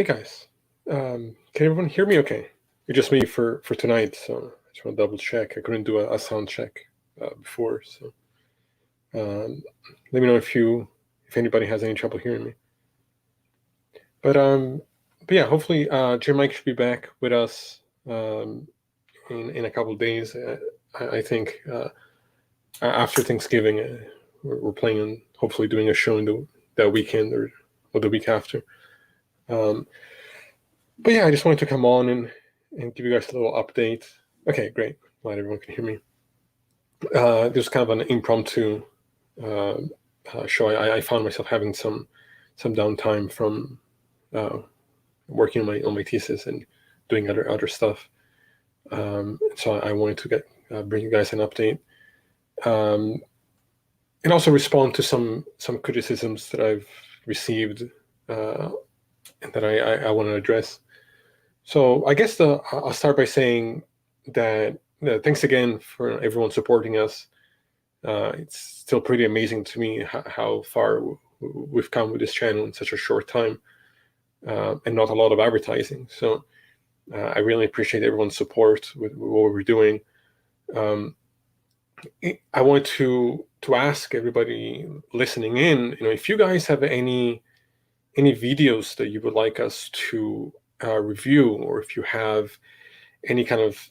Hey guys, can everyone hear me okay? It's just me for tonight, so I just want to double check. I couldn't do a sound check before, so um, let me know if anybody has any trouble hearing me. But yeah, hopefully Jim Mike should be back with us in a couple of days. I think after Thanksgiving, we're planning on hopefully doing a show in that weekend or the week after. But yeah, I just wanted to come on and give you guys a little update. Okay, great. Glad everyone can hear me. This was kind of an impromptu show. I found myself having some downtime from working on my thesis and doing other stuff. So I wanted to bring you guys an update, and also respond to some criticisms that I've received and that I want to address. So I guess I'll start by saying that thanks again for everyone supporting us. It's still pretty amazing to me how far we've come with this channel in such a short time, and not a lot of advertising. So I really appreciate everyone's support with what we're doing. I want to ask everybody listening in, if you guys have any videos that you would like us to review, or if you have any kind of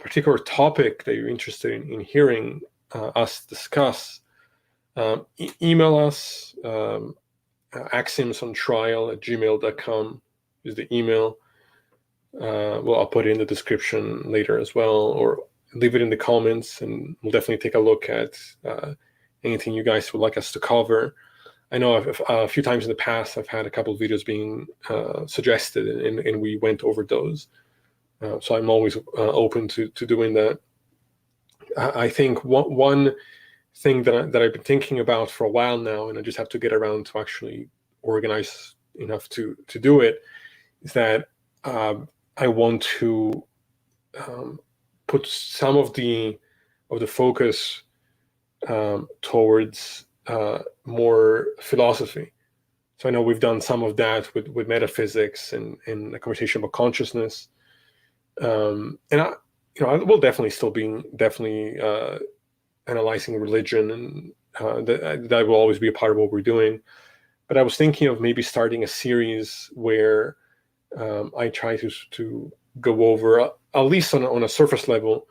particular topic that you're interested in hearing us discuss, email us. axiomsontrial@gmail.com is the email. Well, I'll put it in the description later as well, or leave it in the comments, and we'll definitely take a look at anything you guys would like us to cover. I know a few times in the past I've had a couple of videos being suggested, and we went over those. So I'm always open to doing that. I think one thing that I've been thinking about for a while now, and I just have to get around to actually organize enough to do it, is that I want to put some of the focus towards more philosophy. So I know we've done some of that with metaphysics and a conversation about consciousness, and I will definitely still be analyzing religion, and that will always be a part of what we're doing. But I was thinking of maybe starting a series where I try to go over, at least on a surface level,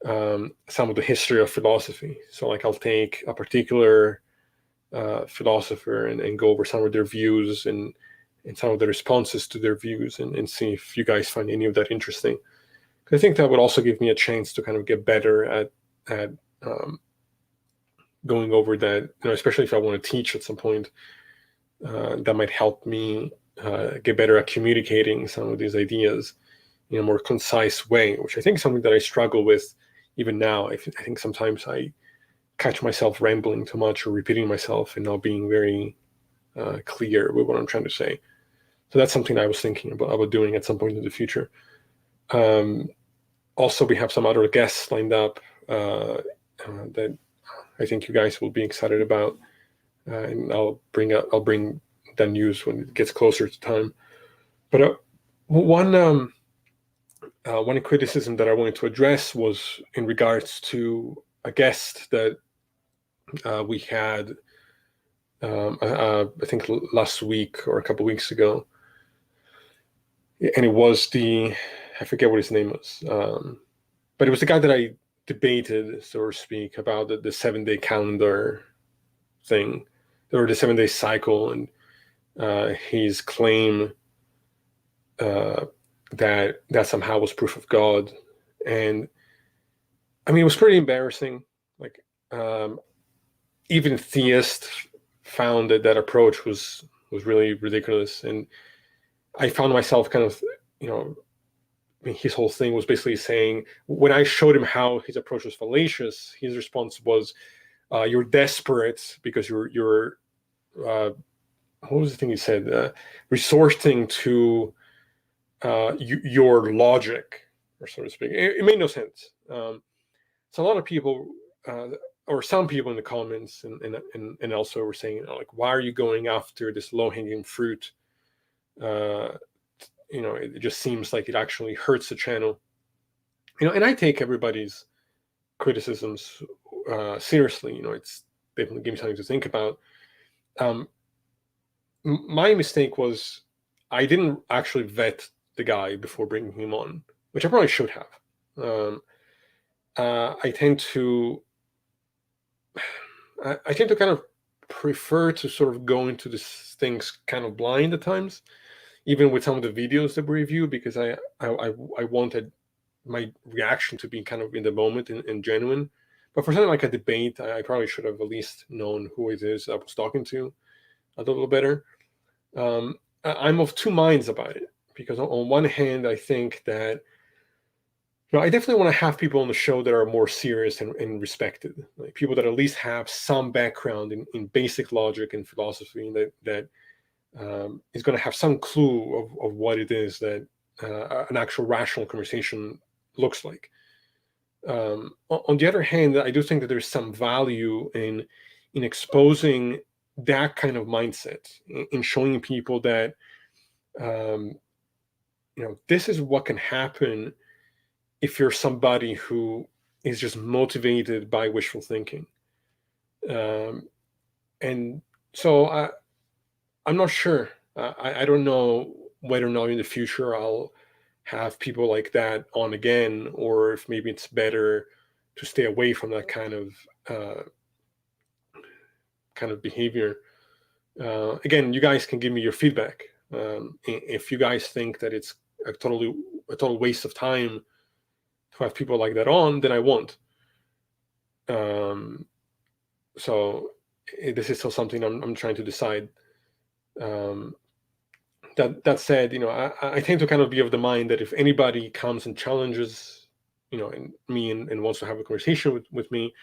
some of the history of philosophy. So like I'll take a particular philosopher and go over some of their views and some of the responses to their views, and see if you guys find any of that interesting. Because I think that would also give me a chance to kind of get better at going over that, especially if I want to teach at some point. That might help me get better at communicating some of these ideas in a more concise way, which I think is something that I struggle with even now. I think sometimes I catch myself rambling too much or repeating myself and not being very clear with what I'm trying to say. So that's something I was thinking about doing at some point in the future. Also, we have some other guests lined up that I think you guys will be excited about, and I'll bring that news when it gets closer to time. But one criticism that I wanted to address was in regards to a guest that we had, I think last week or a couple of weeks ago, and it was I forget what his name was, but it was the guy that I debated, so to speak, about the 7-day calendar thing, or the 7-day cycle, and his claim that somehow was proof of God. And I mean, it was pretty embarrassing. Like even theists found that approach was really ridiculous, and I found myself kind of, I mean, his whole thing was basically saying, when I showed him how his approach was fallacious, his response was, "You're desperate because you're what was the thing he said? Resorting to your logic," or so to speak. It made no sense. So a lot of people, or some people in the comments and also were saying, like, why are you going after this low-hanging fruit It just seems like it actually hurts the channel. And I take everybody's criticisms seriously. It's definitely gave me something to think about. My mistake was I didn't actually vet the guy before bringing him on, which I probably should have. I tend to kind of prefer to sort of go into these things kind of blind at times, even with some of the videos that we review, because I wanted my reaction to be kind of in the moment and genuine. But for something like a debate, I probably should have at least known who it is I was talking to a little better. I'm of two minds about it, because on one hand, I think that I definitely want to have people on the show that are more serious and respected, like people that at least have some background in basic logic and philosophy, and that is going to have some clue of what it is that an actual rational conversation looks like. On the other hand, I do think that there's some value in exposing that kind of mindset, in showing people that this is what can happen if you're somebody who is just motivated by wishful thinking. And so I'm not sure. I don't know whether or not in the future I'll have people like that on again, or if maybe it's better to stay away from that kind of behavior. Again, you guys can give me your feedback. If you guys think that it's a total waste of time to have people like that on, then I won't. So this is still something I'm trying to decide. That said, I tend to kind of be of the mind that if anybody comes and challenges, and me and wants to have a conversation with me,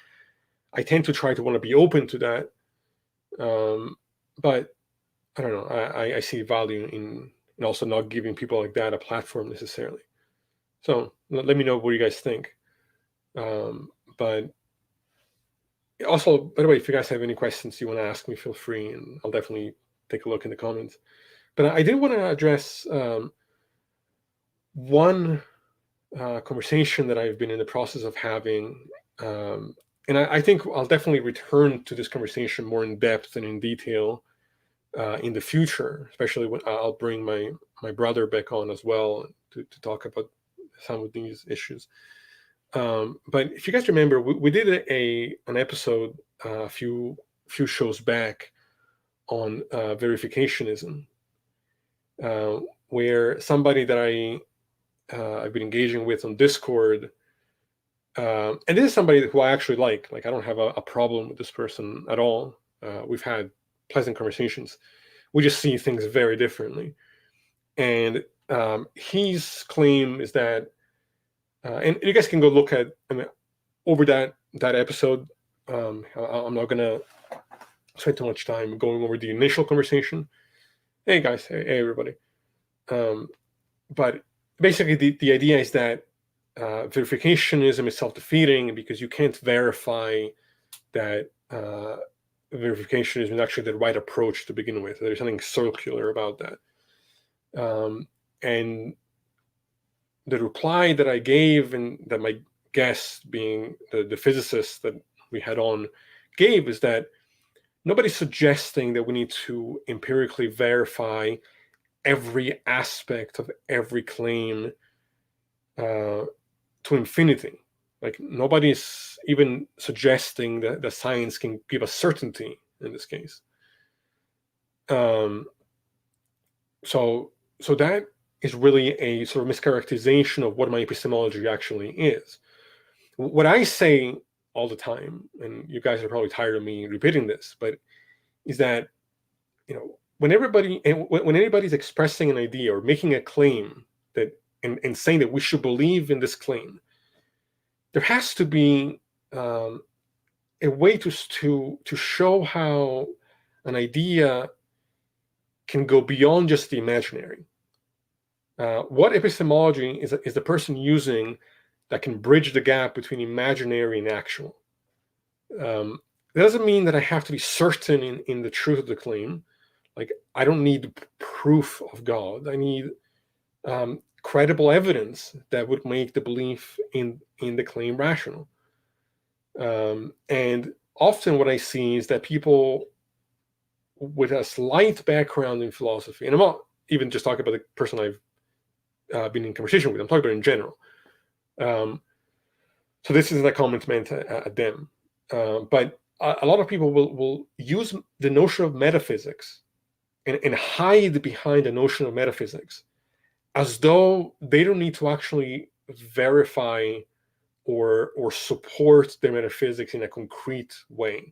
I tend to try to want to be open to that. But I don't know. I see value in also not giving people like that a platform necessarily. So let me know what you guys think. But also, by the way, if you guys have any questions you want to ask me, feel free, and I'll definitely take a look in the comments. But I did want to address one conversation that I've been in the process of having. And I think I'll definitely return to this conversation more in depth and in detail in the future, especially when I'll bring my brother back on as well to talk about some of these issues. But if you guys remember, we did an episode a few shows back on verificationism, where somebody that I've been engaging with on Discord, and this is somebody who I actually like. Like, I don't have a problem with this person at all. We've had pleasant conversations. We just see things very differently. And his claim is that, and you guys can go look at over that episode. I'm not gonna spend too much time going over the initial conversation. Hey guys, hey everybody. But basically, the idea is that verificationism is self-defeating because you can't verify that verificationism is actually the right approach to begin with. There's something circular about that. And the reply that I gave, and that my guest, being the physicist that we had on, gave, is that nobody's suggesting that we need to empirically verify every aspect of every claim to infinity. Like, nobody's even suggesting that science can give us certainty in this case. So that is really a sort of mischaracterization of what my epistemology actually is. What I say all the time, and you guys are probably tired of me repeating this, but is that, when anybody's expressing an idea or making a claim that, and saying that we should believe in this claim, there has to be a way to show how an idea can go beyond just the imaginary. What epistemology is the person using that can bridge the gap between imaginary and actual? That doesn't mean that I have to be certain in the truth of the claim. Like, I don't need to proof of God. I need credible evidence that would make the belief in the claim rational. And often what I see is that people with a slight background in philosophy, and I'm not even just talking about the person I've been in conversation with, I'm talking about in general. So this isn't a comment meant at them. But a lot of people will use the notion of metaphysics and hide behind the notion of metaphysics as though they don't need to actually verify or support their metaphysics in a concrete way.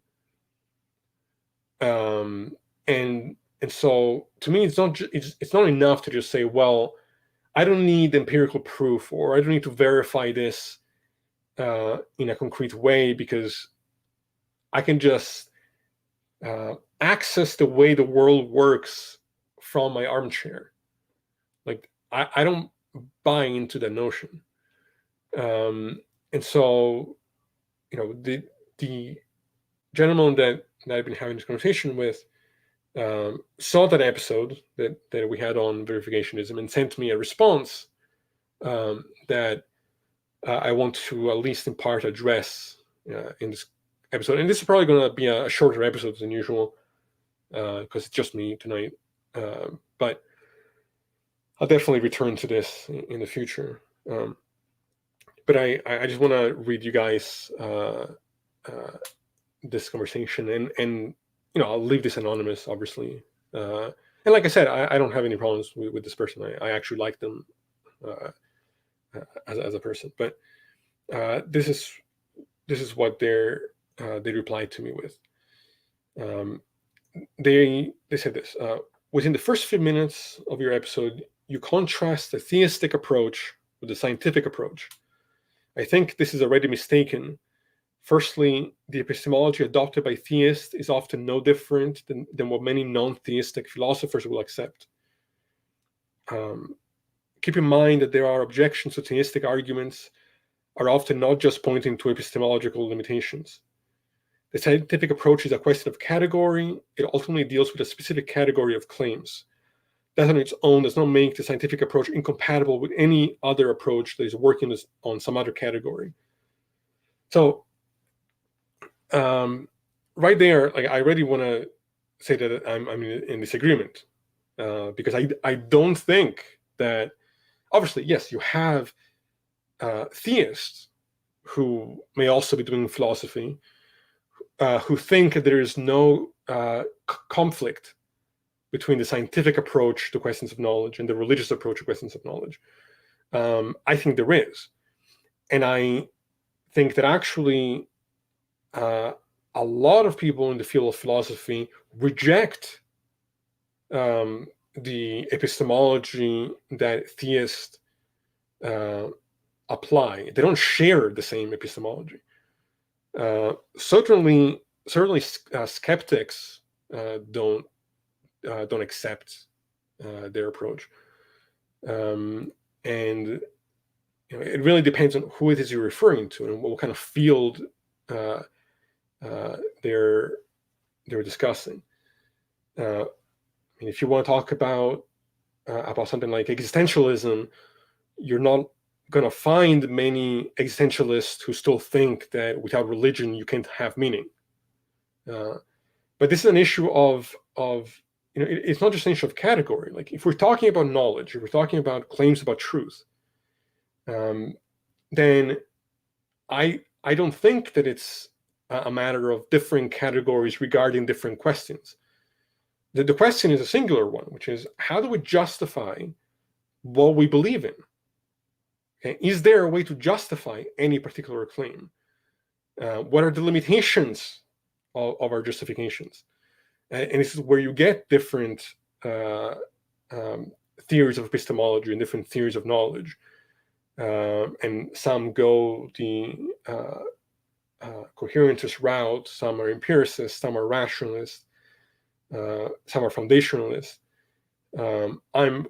And so to me, it's not enough to just say, well, I don't need empirical proof, or I don't need to verify this in a concrete way, because I can just access the way the world works from my armchair. Like I don't buy into that notion. And so, the gentleman that I've been having this conversation with saw that episode that we had on verificationism and sent me a response that I want to at least in part address in this episode. And this is probably going to be a shorter episode than usual because it's just me tonight. But I'll definitely return to this in the future. But I just want to read you guys this conversation, and I'll leave this anonymous, obviously. And like I said, I don't have any problems with this person. I actually like them as a person. But this is what they replied to me with. They said this: within the first few minutes of your episode, you contrast the theistic approach with the scientific approach. I think this is already mistaken. Firstly, the epistemology adopted by theists is often no different than what many non-theistic philosophers will accept. Keep in mind that there are objections to theistic arguments are often not just pointing to epistemological limitations. The scientific approach is a question of category. It ultimately deals with a specific category of claims. That on its own does not make the scientific approach incompatible with any other approach that is working on some other category. So, right there, like I already want to say that I'm in disagreement because I don't think that, obviously, yes, you have theists who may also be doing philosophy who think that there is no conflict between the scientific approach to questions of knowledge and the religious approach to questions of knowledge. I think there is. And I think that actually a lot of people in the field of philosophy reject the epistemology that theists apply. They don't share the same epistemology. Certainly, skeptics don't accept their approach, and it really depends on who it is you're referring to and what kind of field they're discussing. If you want to talk about something like existentialism, you're not going to find many existentialists who still think that without religion you can't have meaning. But this is an issue of it's not just an issue of category. Like if we're talking about knowledge, if we're talking about claims about truth, then I don't think that it's a matter of different categories regarding different questions. The question is a singular one, which is how do we justify what we believe in? Okay? Is there a way to justify any particular claim? What are the limitations of our justifications? And this is where you get different theories of epistemology and different theories of knowledge. And some go the coherentist route, some are empiricists, some are rationalists, some are foundationalists. I'm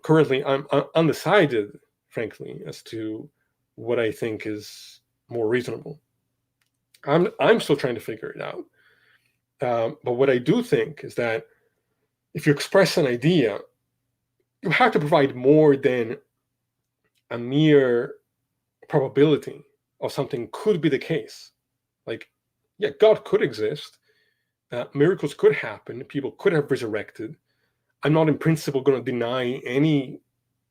undecided, frankly, as to what I think is more reasonable. I'm still trying to figure it out. But what I do think is that if you express an idea you have to provide more than a mere probability of something could be the case. Like, yeah, God could exist, miracles could happen, people could have resurrected. I'm not in principle going to deny any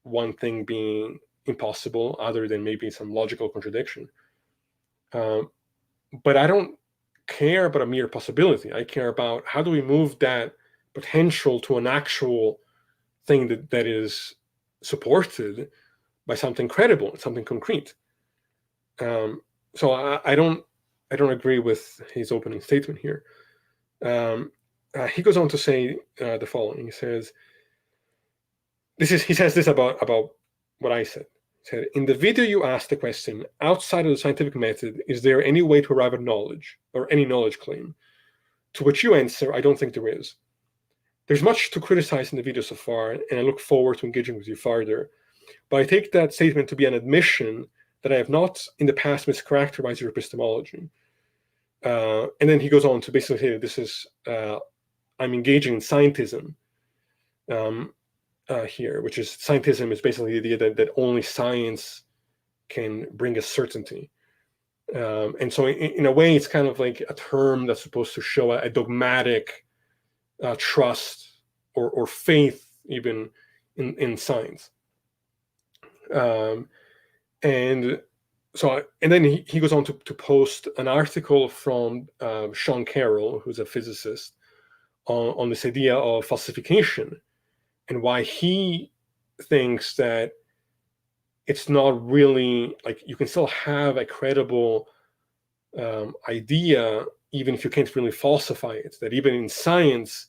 one thing being impossible, other than maybe some logical contradiction. But I don't care about a mere possibility. I care about how do we move that potential to an actual thing that is supported by something credible, something concrete. So I don't agree with his opening statement here. He goes on to say the following. He says, he says this about what I said. He said, in the video you asked the question, outside of the scientific method, is there any way to arrive at knowledge or any knowledge claim? To which you answer, I don't think there is. There's much to criticize in the video so far, and I look forward to engaging with you further. But I take that statement to be an admission that I have not in the past mischaracterized your epistemology. And then he goes on to basically say that this is, I'm engaging in scientism here, which is, scientism is basically the idea that only science can bring us certainty. And so in a way, it's kind of like a term that's supposed to show a dogmatic trust or faith even in science. And then he goes on to post an article from Sean Carroll, who's a physicist, on this idea of falsification and why he thinks that it's not really, like, you can still have a credible idea even if you can't really falsify it, that even in science,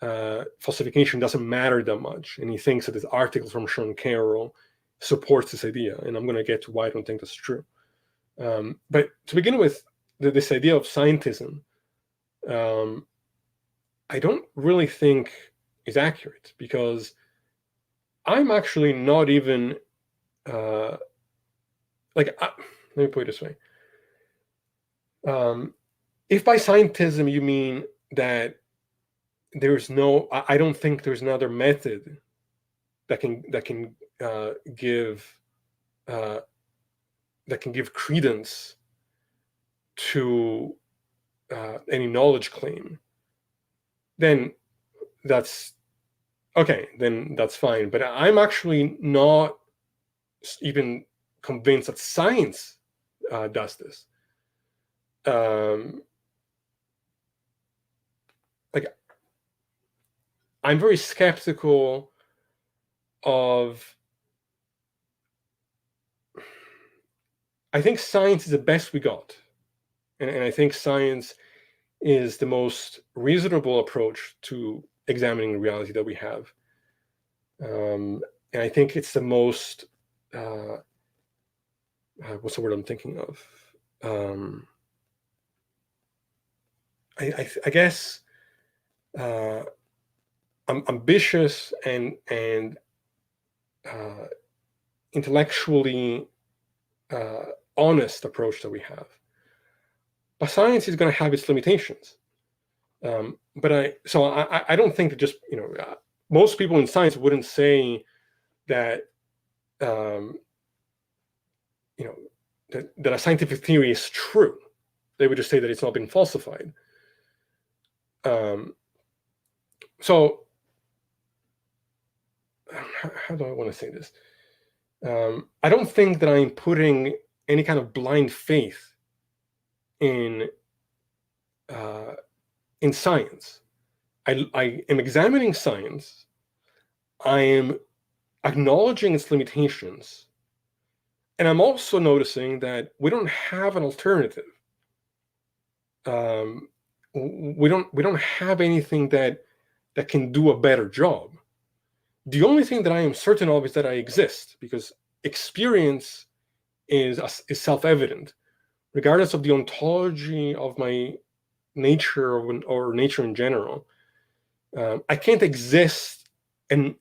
falsification doesn't matter that much. And he thinks that this article from Sean Carroll supports this idea, and I'm going to get to why I don't think that's true. But to begin with, this idea of scientism, I don't really think is accurate, because I'm actually not even let me put it this way. If by scientism you mean that there's no, I don't think there's another method that can give credence to any knowledge claim, then that's okay. Then that's fine. But I'm actually not even convinced that science does this. I'm very skeptical of. I think science is the best we got, and I think science is the most reasonable approach to examining reality that we have. And I think it's the most what's the word I'm thinking of? I guess ambitious and intellectually honest approach that we have. But science is going to have its limitations. But I don't think that just, most people in science wouldn't say that, that a scientific theory is true. They would just say that it's not been falsified. So how do I want to say this? I don't think that I'm putting any kind of blind faith in science. I am examining science. I am acknowledging its limitations, and I'm also noticing that we don't have an alternative. We don't have anything that can do a better job. The only thing that I am certain of is that I exist, because experience is self-evident, regardless of the ontology of my nature or nature in general. I can't exist and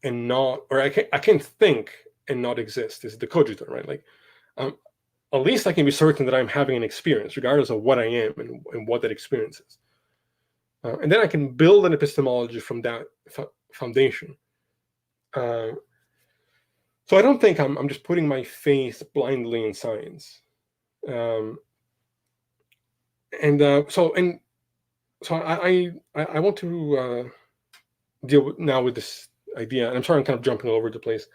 not, or I can't think and not exist. Is the cogito, right? Like, at least I can be certain that I'm having an experience, regardless of what I am and what that experience is. And then I can build an epistemology from that foundation. So I don't think I'm just putting my faith blindly in science. So I want to deal now with this idea, and I'm sorry I'm kind of jumping all over the place.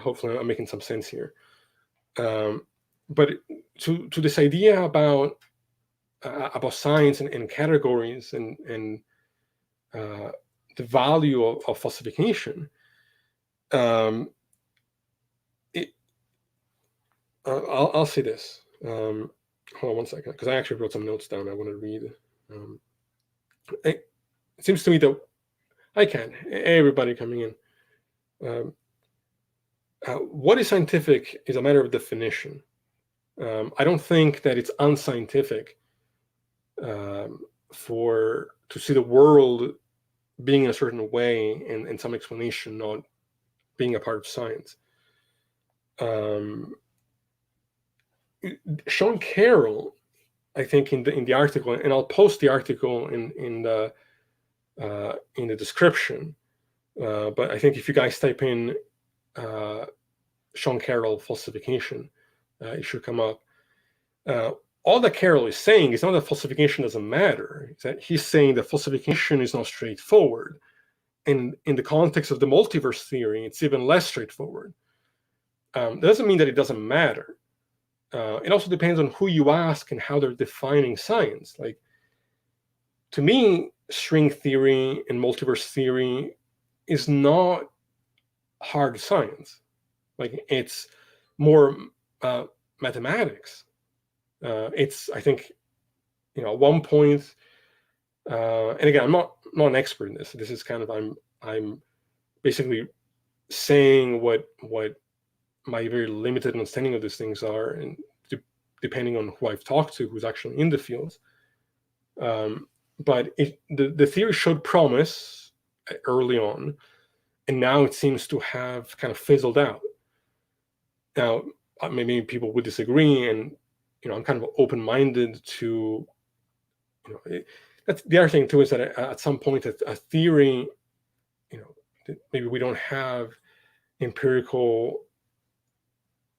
Hopefully I'm making some sense here. But to this idea about science and categories and the value of falsification, I'll say this. Hold on one second, because I actually wrote some notes down I want to read. It seems to me that everybody coming in. What is scientific is a matter of definition. I don't think that it's unscientific to see the world being in a certain way and some explanation not being a part of science. Sean Carroll, I think in the article, and I'll post the article in the description. But I think if you guys type in Sean Carroll falsification, it should come up. All that Carroll is saying is not that falsification doesn't matter. It's that he's saying that falsification is not straightforward. And in the context of the multiverse theory, it's even less straightforward. That doesn't mean that it doesn't matter. It also depends on who you ask and how they're defining science. Like, to me, string theory and multiverse theory is not hard science. Like, it's more mathematics. It's, I think, at one point, and again, I'm not an expert in this. This is kind of I'm basically saying what my very limited understanding of these things are, and depending on who I've talked to, who's actually in the field. But the theory showed promise early on, and now it seems to have kind of fizzled out. Now, maybe people would disagree, and I'm kind of open-minded to, that's the other thing too, is that at some point a theory, maybe we don't have empirical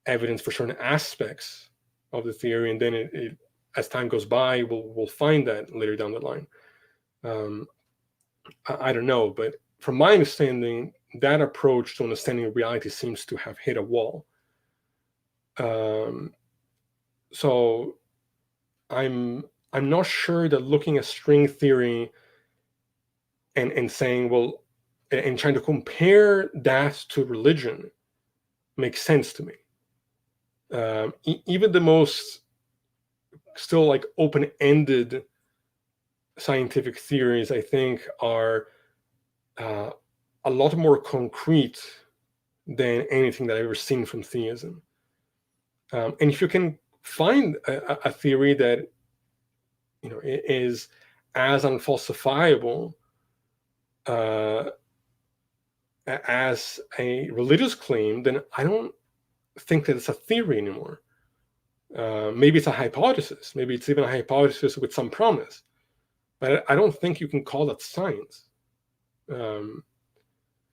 evidence for certain aspects of the theory, and then it as time goes by, we'll find that later down the line. I don't know, but from my understanding, that approach to understanding reality seems to have hit a wall. So I'm not sure that looking at string theory and saying, well, and trying to compare that to religion makes sense to me. Even the most still like open-ended scientific theories, I think, are a lot more concrete than anything that I've ever seen from theism. And if you can find a theory that is as unfalsifiable as a religious claim, then I don't think that it's a theory anymore. Maybe it's a hypothesis. Maybe it's even a hypothesis with some promise. But I don't think you can call that science. I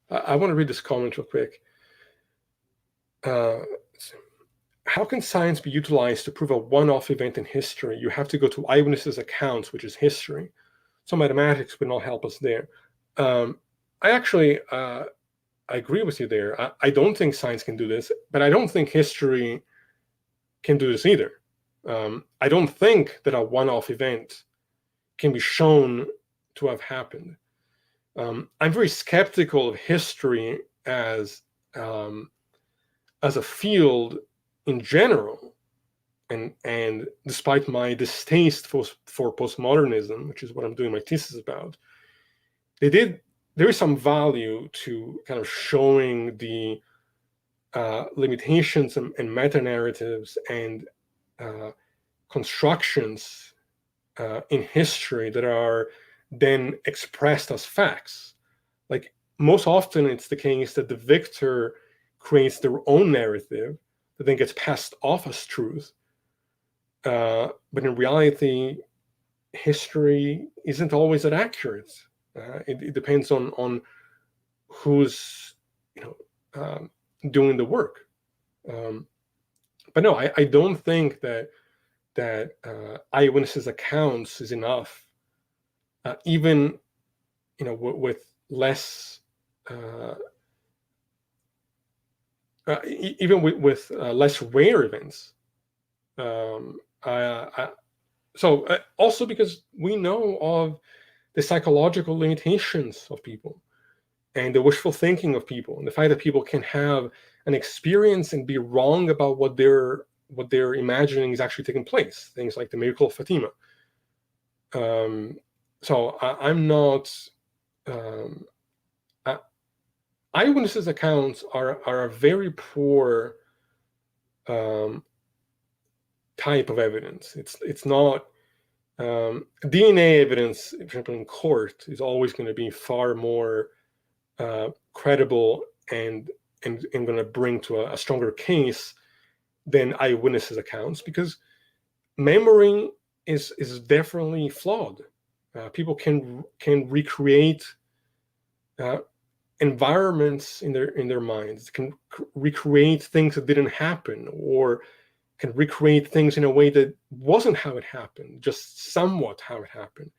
want to read this comment real quick. How can science be utilized to prove a one-off event in history? You have to go to eyewitnesses' accounts, which is history. So mathematics would not help us there. I actually I agree with you there. I don't think science can do this, but I don't think history can do this either. I don't think that a one-off event can be shown to have happened. I'm very skeptical of history as a field in general, and despite my distaste for postmodernism, which is what I'm doing my thesis about, there is some value to kind of showing the limitations and meta-narratives and constructions in history that are then expressed as facts. Like, most often it's the case that the victor creates their own narrative that then gets passed off as truth. But in reality, history isn't always that accurate. It depends on who's doing the work. But no, I don't think that eyewitnesses' accounts is enough, even with less, even with less rare events. So also because we know of the psychological limitations of people and the wishful thinking of people, and the fact that people can have an experience and be wrong about what they're imagining is actually taking place. Things like the miracle of Fatima. So I'm not. Eyewitnesses' accounts are a very poor type of evidence. It's not. DNA evidence, for example, in court, is always going to be far more credible and going to bring to a stronger case than eyewitnesses' accounts, because memory is definitely flawed. People can recreate environments in their minds, can recreate things that didn't happen, or can recreate things in a way that wasn't how it happened, just somewhat how it happened.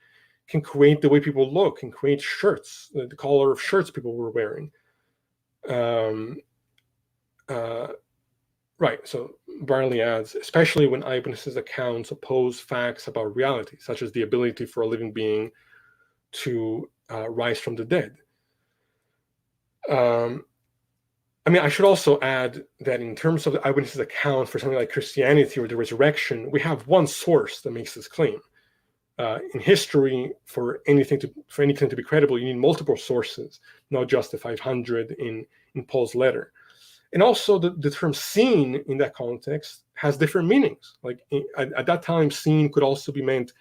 Can create the way people look, can create shirts, the color of shirts people were wearing. Right, so Barley adds, especially when eyewitnesses' accounts oppose facts about reality, such as the ability for a living being to rise from the dead. I should also add that in terms of the eyewitnesses' account for something like Christianity or the resurrection, we have one source that makes this claim. In history, for anything to be credible, you need multiple sources, not just the 500 in Paul's letter. And also, the term "seen" in that context has different meanings. Like at that time, "seen" could also be meant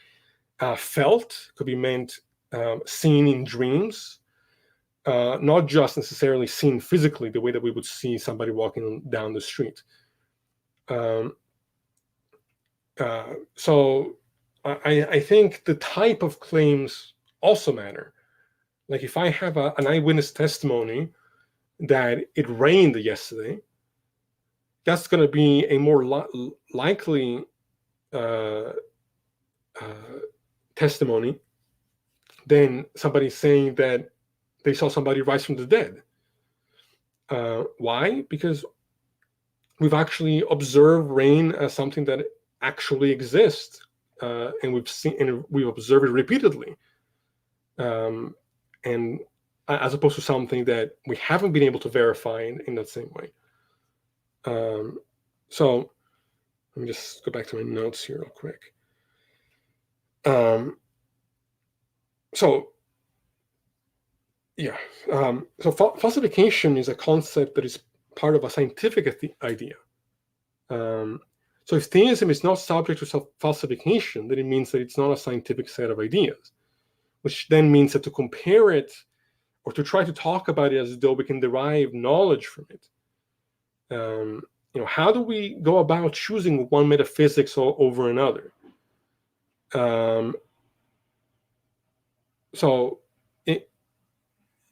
felt, could be meant seen in dreams, not just necessarily seen physically, the way that we would see somebody walking down the street. So I think the type of claims also matter. Like if I have an eyewitness testimony that it rained yesterday, that's going to be a more likely testimony than somebody saying that they saw somebody rise from the dead. Why? Because we've actually observed rain as something that actually exists, and we've observed it repeatedly, and as opposed to something that we haven't been able to verify in that same way. So let me just go back to my notes here real quick. So falsification is a concept that is part of a scientific idea. So if theism is not subject to falsification, then it means that it's not a scientific set of ideas, which then means that to compare it or to try to talk about it as though we can derive knowledge from it, how do we go about choosing one metaphysics over another? So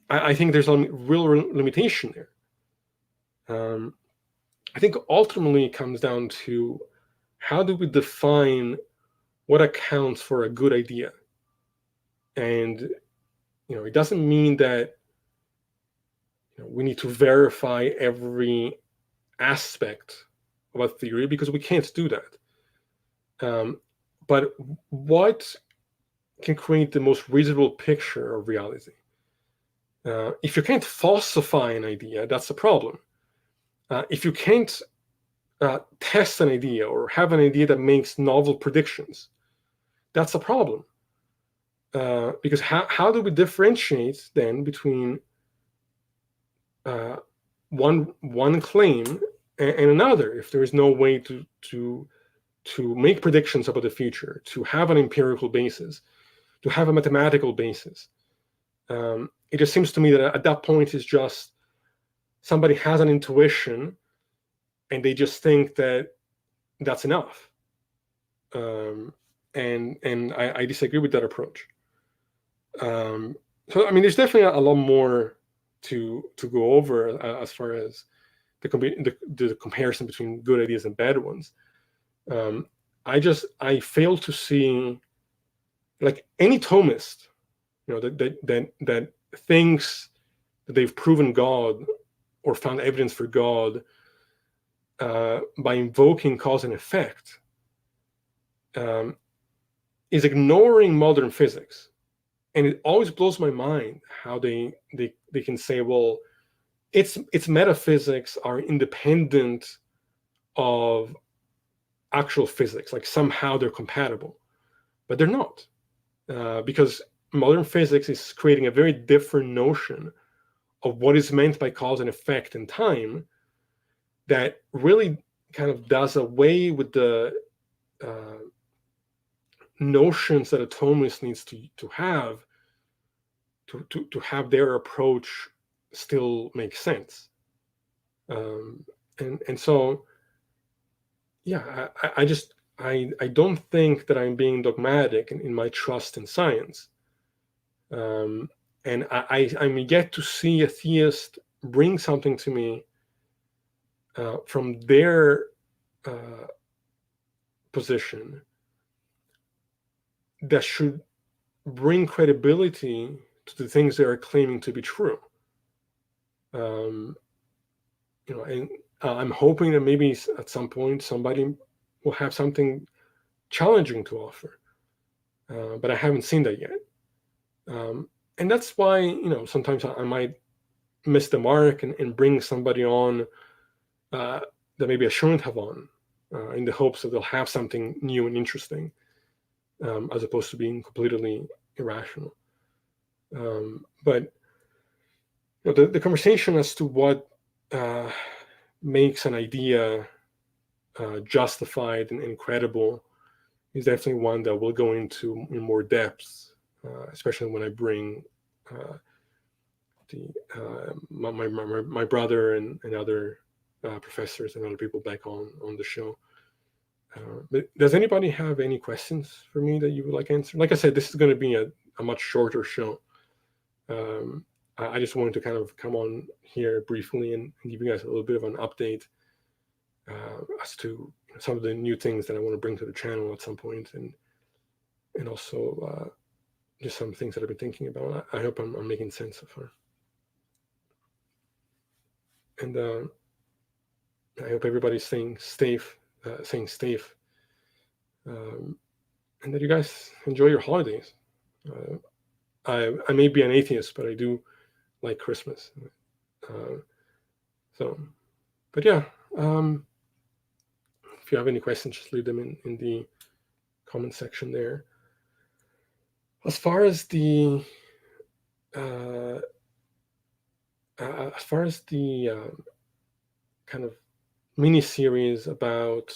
I think there's a real limitation there. I think ultimately it comes down to how do we define what accounts for a good idea? And it doesn't mean that we need to verify every aspect of a theory, because we can't do that. But what can create the most reasonable picture of reality? If you can't falsify an idea, that's a problem. If you can't test an idea or have an idea that makes novel predictions, that's a problem. Because how do we differentiate then between one claim and another if there is no way to make predictions about the future, to have an empirical basis, to have a mathematical basis? It just seems to me that at that point it's just somebody has an intuition and they just think that that's enough. And I disagree with that approach. So there's definitely a lot more to go over as far as the comparison between good ideas and bad ones. I fail to see, like, any Thomist, that thinks that they've proven God or found evidence for God by invoking cause and effect, is ignoring modern physics. And it always blows my mind how they can say, well, its metaphysics are independent of actual physics, like somehow they're compatible, but they're not, because modern physics is creating a very different notion of what is meant by cause and effect in time, that really kind of does away with the notions that a Thomist needs to have to have their approach still make sense. And so, yeah, I don't think that I'm being dogmatic in my trust in science. And I'm yet to see a theist bring something to me from their position that should bring credibility to the things they are claiming to be true. And I'm hoping that maybe at some point somebody will have something challenging to offer, but I haven't seen that yet. And that's why, sometimes I might miss the mark and bring somebody on that maybe I shouldn't have on, in the hopes that they'll have something new and interesting, as opposed to being completely irrational. But the conversation as to what makes an idea justified and credible is definitely one that we'll go into in more depth, especially when I bring my brother and other professors and other people back on the show. But does anybody have any questions for me that you would like answered? Like I said, this is going to be a much shorter show. I just wanted to kind of come on here briefly and give you guys a little bit of an update as to some of the new things that I want to bring to the channel at some point, and also just some things that I've been thinking about. I hope I'm making sense so far. And I hope everybody's staying safe, and that you guys enjoy your holidays. I may be an atheist, but I do like Christmas. But yeah, if you have any questions, just leave them in the comment section there. As far as the kind of mini series about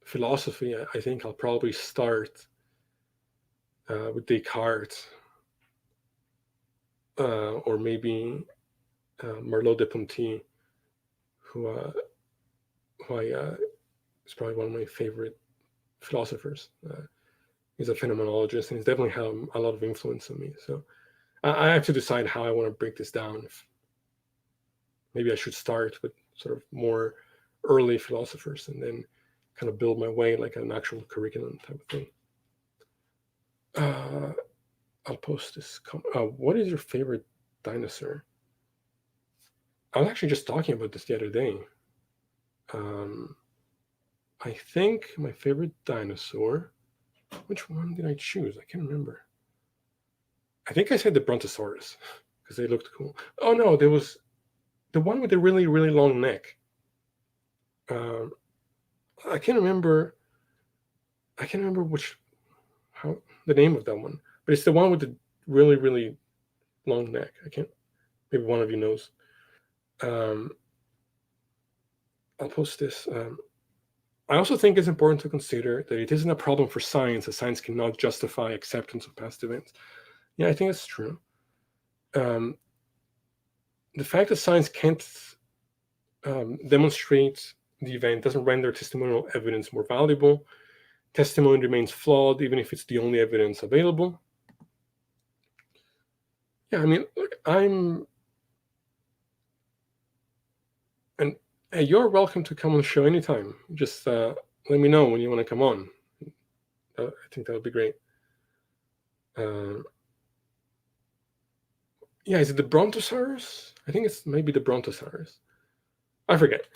philosophy, I think I'll probably start with Descartes, or maybe Merleau-Ponty, who is probably one of my favorite philosophers. He's a phenomenologist, and he's definitely had a lot of influence on me. So I have to decide how I want to break this down. If maybe I should start with sort of more early philosophers and then kind of build my way like an actual curriculum type of thing. I'll post this. What is your favorite dinosaur? I was actually just talking about this the other day. I think my favorite dinosaur, which one did I choose? I can't remember. I think I said the Brontosaurus because they looked cool. Oh no, there was the one with the really, really long neck. I can't remember how the name of that one, but it's the one with the really, really long neck. Maybe one of you knows. I'll post this. I also think it's important to consider that it isn't a problem for science, as science cannot justify acceptance of past events. Yeah, I think that's true. The fact that science can't demonstrate the event doesn't render testimonial evidence more valuable. Testimony remains flawed, even if it's the only evidence available. Yeah, I mean, look, and you're welcome to come on the show anytime. Just let me know when you want to come on. I think that would be great. Yeah, is it the Brontosaurus? I think it's maybe the Brontosaurus. I forget.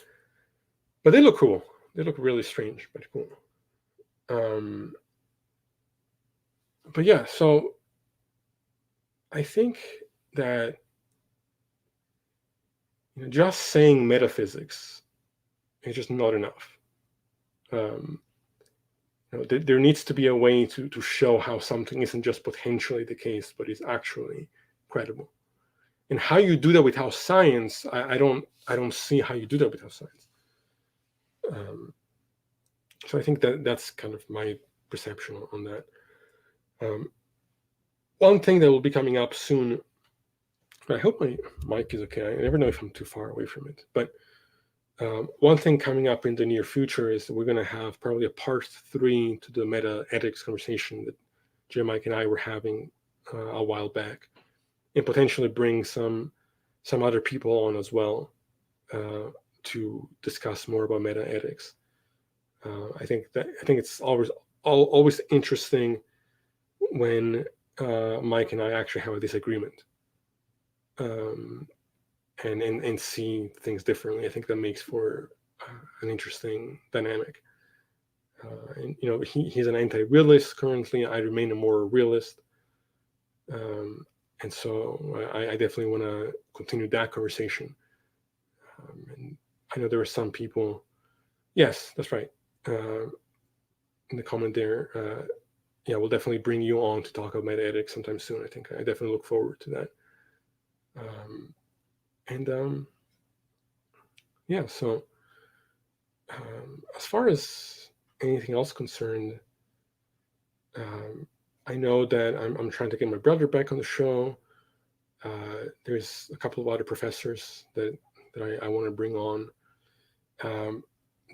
But they look cool. They look really strange, but cool. But yeah, so I think that just saying metaphysics is just not enough. There needs to be a way to show how something isn't just potentially the case, but is actually credible. And how you do that without science, I don't see how you do that without science. So I think that's kind of my perception on that. One thing that will be coming up soon, I hope my mic is okay. I never know if I'm too far away from it. But one thing coming up in the near future is that we're going to have probably a part 3 to the meta ethics conversation that Jim, Mike, and I were having a while back, and potentially bring some other people on as well to discuss more about meta ethics. I think it's always interesting when Mike and I actually have a disagreement and see things differently. I think that makes for an interesting dynamic. And he's an anti-realist currently. I remain a more realist, and so I definitely want to continue that conversation. And I know there are some people. Yes, that's right. In the comment there, yeah, we'll definitely bring you on to talk about meta ethics sometime soon. I think I definitely look forward to that. Yeah, so as far as anything else concerned, I know that I'm trying to get my brother back on the show. There's a couple of other professors that I want to bring on.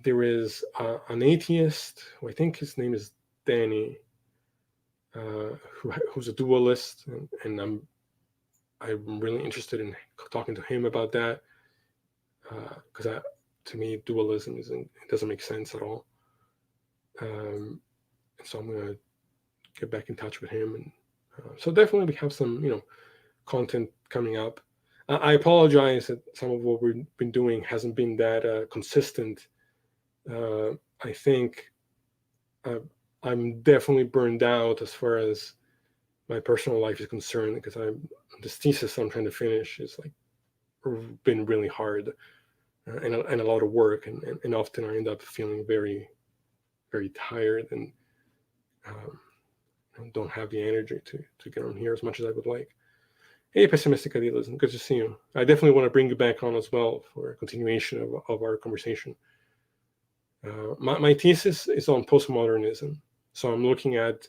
There is an atheist who I think his name is Danny, who's a dualist, and I'm really interested in talking to him about that, because to me dualism it doesn't make sense at all. So I'm gonna get back in touch with him, and so definitely we have some content coming up. I apologize that some of what we've been doing hasn't been that consistent. I think I'm definitely burned out as far as my personal life is concerned, because this thesis I'm trying to finish is been really hard and a lot of work, and often I end up feeling very, very tired and don't have the energy to get on here as much as I would like. Hey, Pessimistic Idealism, good to see you. I definitely want to bring you back on as well for a continuation of our conversation. My thesis is on postmodernism, so I'm looking at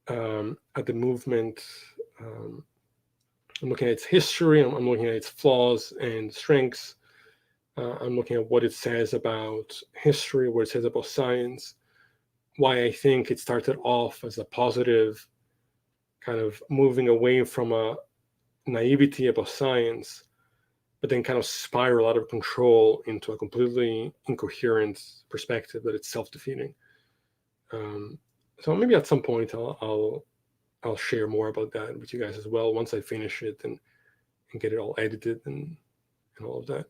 the movement. I'm looking at its history. I'm looking at its flaws and strengths. I'm looking at what it says about history, what it says about science, why I think it started off as a positive, kind of moving away from a naivety about science, but then kind of spiral out of control into a completely incoherent perspective that it's self-defeating. So maybe at some point I'll share more about that with you guys as well once I finish it and get it all edited and all of that.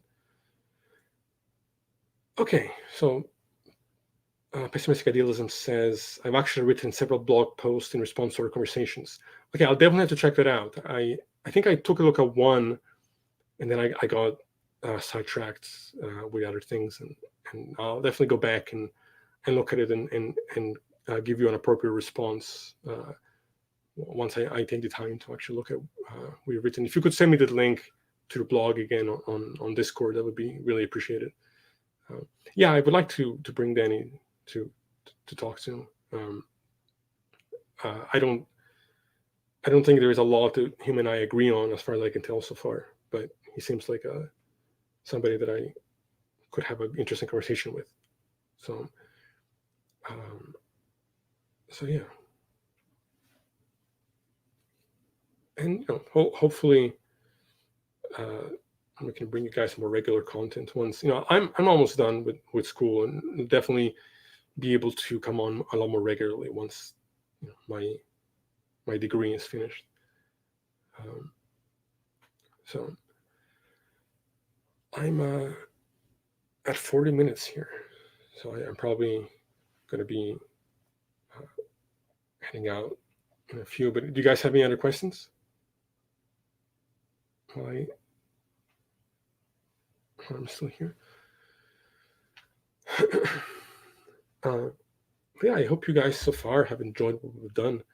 Okay, so Pessimistic Idealism says, I've actually written several blog posts in response to our conversations. Okay, I'll definitely have to check that out. I think I took a look at one, and then I got sidetracked with other things, and I'll definitely go back and look at it and give you an appropriate response once I take the time to actually look at what you've written. If you could send me the link to the blog again on Discord, that would be really appreciated. Yeah, I would like to bring Danny to talk to. I don't think there is a lot that him and I agree on, as far as I can tell so far. But he seems like somebody that I could have an interesting conversation with. So, yeah. and hopefully we can bring you guys more regular content once I'm almost done with school, and definitely be able to come on a lot more regularly once my degree is finished. So I'm at 40 minutes here, so I'm probably going to be heading out in a few. But do you guys have any other questions? I'm still here. Yeah, I hope you guys so far have enjoyed what we've done.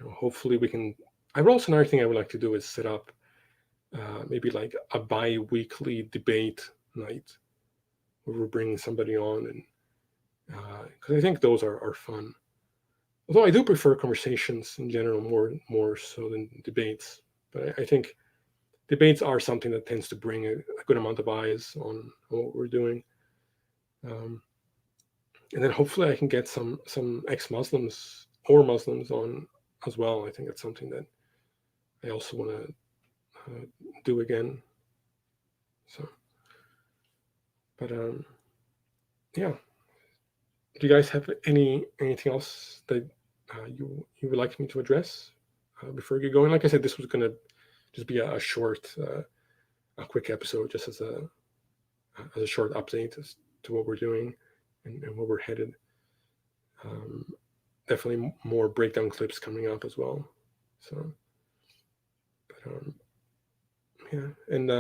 Hopefully we can. Also, another thing I would like to do is set up maybe like a bi-weekly debate night where we're bringing somebody on, and because I think those are fun. Although I do prefer conversations in general more so than debates, but I think debates are something that tends to bring a good amount of eyes on what we're doing. And then hopefully I can get some ex-Muslims or Muslims on as well. I think that's something that I also want to do again. So, but yeah. Do you guys have anything else that you would like me to address before you get going? Like I said, this was going to just be a short, a quick episode, just as a short update as to what we're doing and where we're headed. Definitely more breakdown clips coming up as well. So, but yeah, and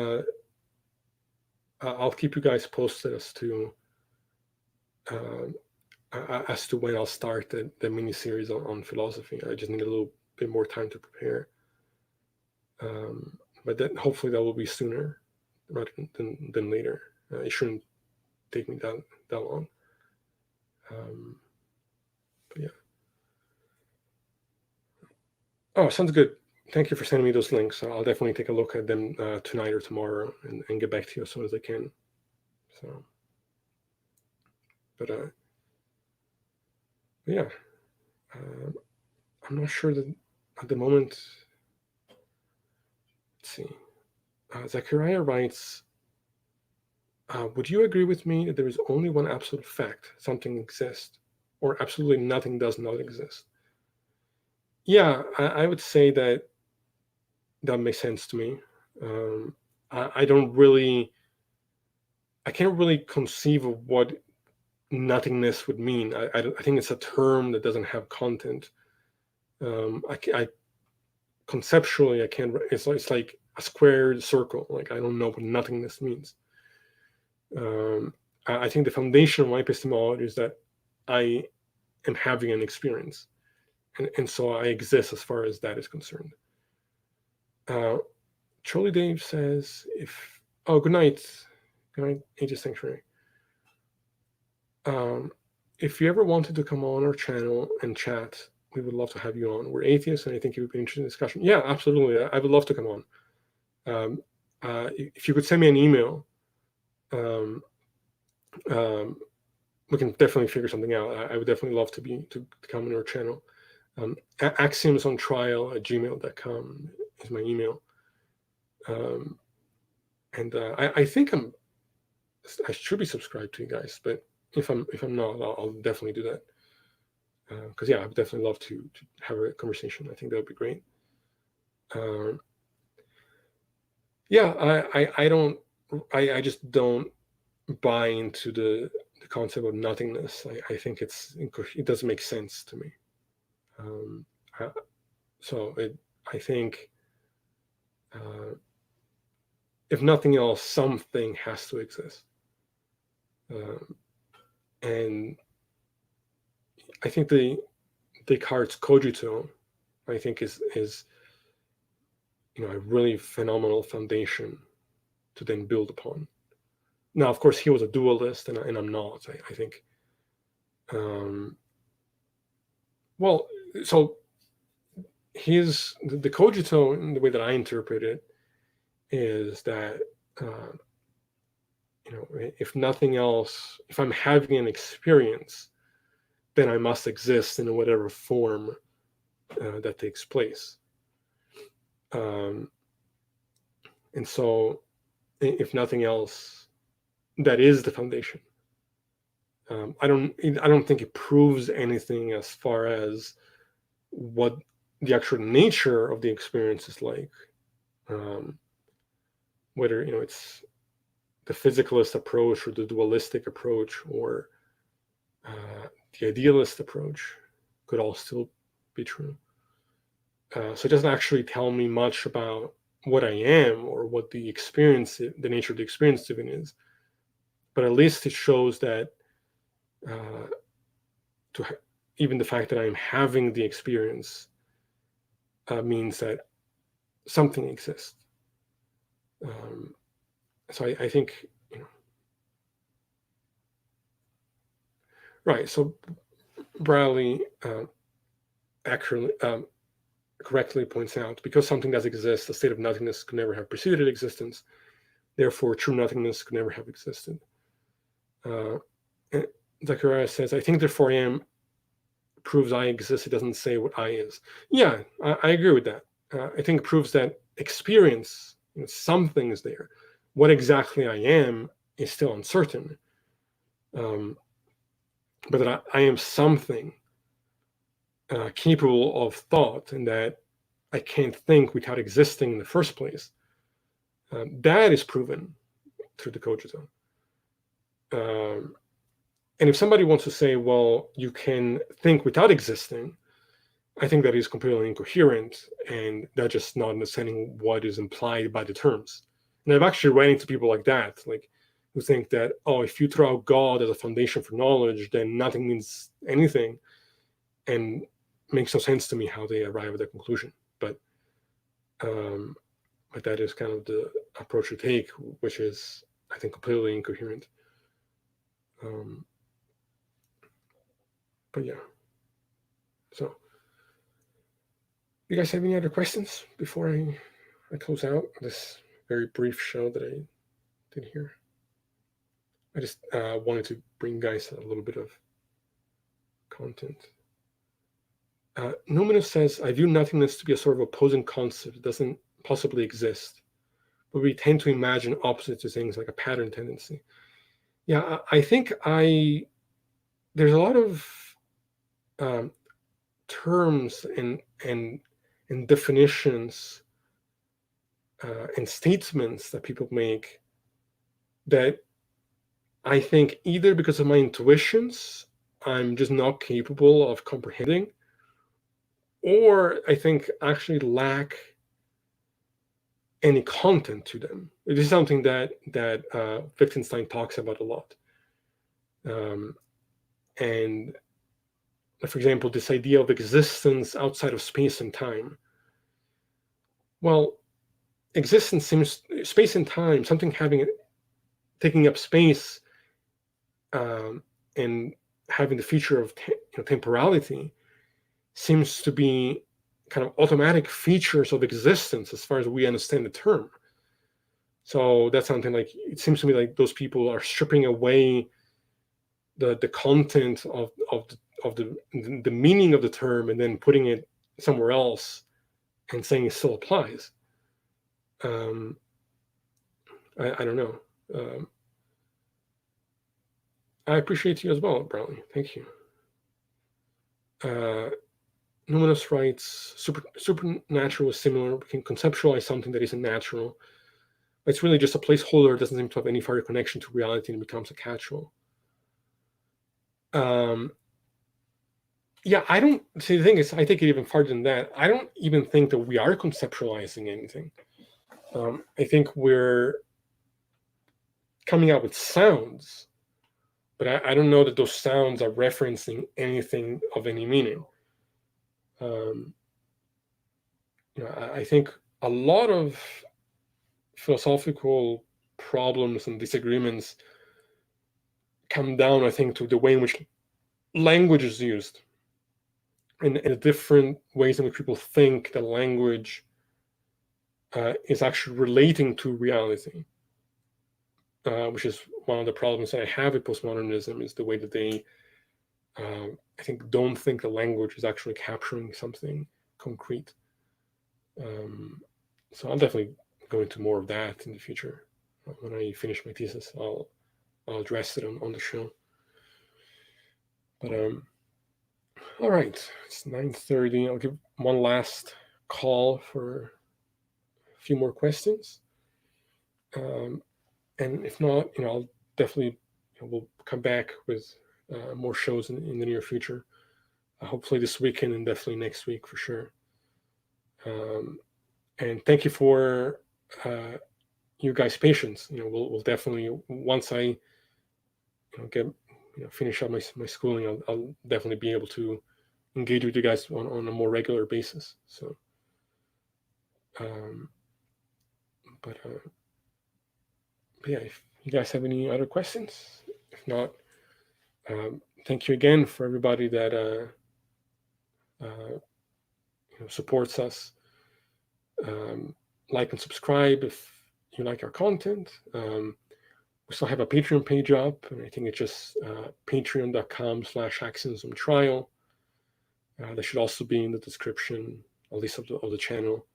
I'll keep you guys posted as to when I'll start the mini series on philosophy. I just need a little bit more time to prepare. But then hopefully that will be sooner rather than later. It shouldn't take me that long. But yeah. Oh, sounds good. Thank you for sending me those links. I'll definitely take a look at them tonight or tomorrow and get back to you as soon as I can. So, but yeah, I'm not sure that at the moment. Let's see. Zachariah writes, would you agree with me that there is only one absolute fact, something exists, or absolutely nothing does not exist? Yeah, I would say that makes sense to me. I can't really conceive of what nothingness would mean. I think it's a term that doesn't have content. Conceptually, I can't. It's like a squared circle. Like I don't know what nothingness means. I think the foundation of my epistemology is that I am having an experience, and so I exist as far as that is concerned. Charlie Dave says, good night, Aegis Sanctuary. If you ever wanted to come on our channel and chat, we would love to have you on. We're atheists, and I think it would be an interesting discussion. Yeah, absolutely. I would love to come on. If you could send me an email, we can definitely figure something out. I would definitely love to come on our channel. axiomsontrial@gmail.com is my email. And I think I should be subscribed to you guys, but if I'm not, I'll definitely do that. Because I would definitely love to have a conversation. I think that would be great. I just don't buy into the concept of nothingness. I think it doesn't make sense to me. I think if nothing else, something has to exist. And I think Descartes' cogito, I think is a really phenomenal foundation to then build upon. Now, of course, he was a dualist, and I'm not. I think. So the cogito, in the way that I interpret it, is that if nothing else, if I'm having an experience, then I must exist in whatever form that takes place. And so, if nothing else, that is the foundation. I don't think it proves anything as far as what the actual nature of the experience is like. Whether it's the physicalist approach or the dualistic approach or the idealist approach could all still be true. So it doesn't actually tell me much about what I am or what the nature of the experience even is. But at least it shows that even the fact that I'm having the experience means that something exists. So I think, right. So Bradley accurately, correctly points out, because something does exist, the state of nothingness could never have preceded existence. Therefore, true nothingness could never have existed. And Zachariah says, I think therefore I am proves I exist. It doesn't say what I is. Yeah, I agree with that. I think it proves that experience, something is there. What exactly I am is still uncertain. But that I am something capable of thought, and that I can't think without existing in the first place. That is proven through the cogito. And if somebody wants to say, well, you can think without existing, I think that is completely incoherent, and they're just not understanding what is implied by the terms. And I've actually run into people like that, who think that, if you throw out God as a foundation for knowledge, then nothing means anything, and it makes no sense to me how they arrive at that conclusion. But that is kind of the approach to take, which is, I think, completely incoherent. But yeah. So, you guys have any other questions before I close out this very brief show that I did here? I just wanted to bring guys a little bit of content. Numinous says, I view nothingness to be a sort of opposing concept. It doesn't possibly exist. But we tend to imagine opposite to things, like a pattern tendency. Yeah, I think there's a lot of terms and definitions and statements that people make that I think either because of my intuitions, I'm just not capable of comprehending, or I think actually lack any content to them. It is something that Wittgenstein talks about a lot. And for example, this idea of existence outside of space and time. Well, existence seems, space and time, something taking up space and having the feature of temporality, seems to be kind of automatic features of existence as far as we understand the term. So that's something like, it seems to me like those people are stripping away the content of the meaning of the term and then putting it somewhere else and saying it still applies. I don't know. I appreciate you as well, Brownlee. Thank you. Numinous writes, supernatural is similar. We can conceptualize something that isn't natural. It's really just a placeholder. It doesn't seem to have any further connection to reality, and becomes a catch-all. Yeah, I don't see. The thing is, I take it even farther than that. I don't even think that we are conceptualizing anything. I think we're coming out with sounds, but I don't know that those sounds are referencing anything of any meaning. I think a lot of philosophical problems and disagreements come down, I think, to the way in which language is used, and the different ways in which people think that language is actually relating to reality, which is one of the problems that I have with postmodernism, is the way that they, I think, don't think the language is actually capturing something concrete. So I'll definitely go into more of that in the future. When I finish my thesis, I'll address it on the show. But all right, it's 9:30. I'll give one last call for a few more questions. And if not, I'll definitely we'll come back with more shows in the near future. Hopefully this weekend and definitely next week for sure. And thank you for you guys' patience. We'll definitely, once I get finish up my schooling, I'll definitely be able to engage with you guys on a more regular basis. So, but yeah, if you guys have any other questions, if not, thank you again for everybody that supports us. Like and subscribe if you like our content. We still have a Patreon page up, and I think it's just patreon.com/Scientism that should also be in the description, at least of the channel.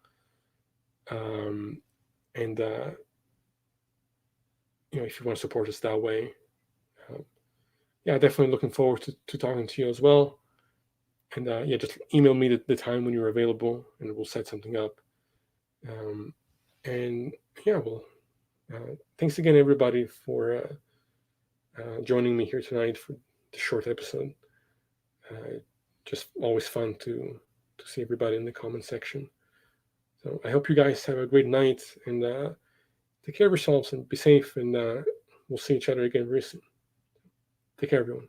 And if you want to support us that way, yeah, definitely looking forward to talking to you as well. And yeah, just email me the time when you're available, and we'll set something up. And yeah, well, thanks again, everybody, for joining me here tonight for the short episode. Just always fun to see everybody in the comment section. So I hope you guys have a great night, and take care of yourselves and be safe, and we'll see each other again very soon. Take care, everyone.